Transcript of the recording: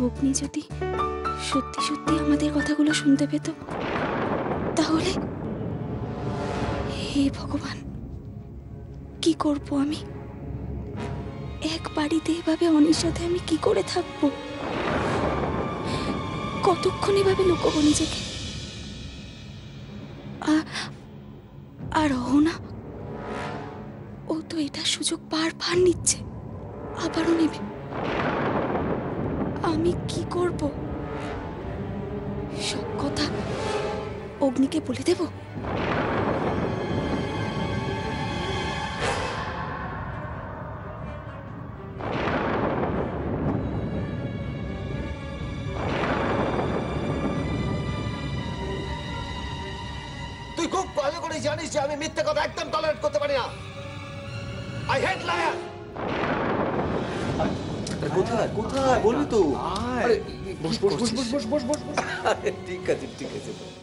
অগ্নি যদি সত্যি সত্যি আমাদের কথাগুলো শুনতে পেত, তাহলে হে ভগবান, কি করব আমি? এক বাড়িতে এভাবে অনির সাথে আমি কি করে থাকবো? কতক্ষণ এভাবে লুকোবো নিজেকে? আর অহনা, ও তো এটা সুযোগ বারবার নিচ্ছে, আবারও নেবে। আমি কি করব? সব কথা অগ্নিকে বলে দেব? তুই খুব ভালো করে জানিস যে আমি মিথ্যে কথা একদম টলারেট করতে পারি না। I hate liar. কোথায় কোথায় বলবি তো? আরে বস বস বস বস বস বস বস। ঠিক আছে ঠিক আছে।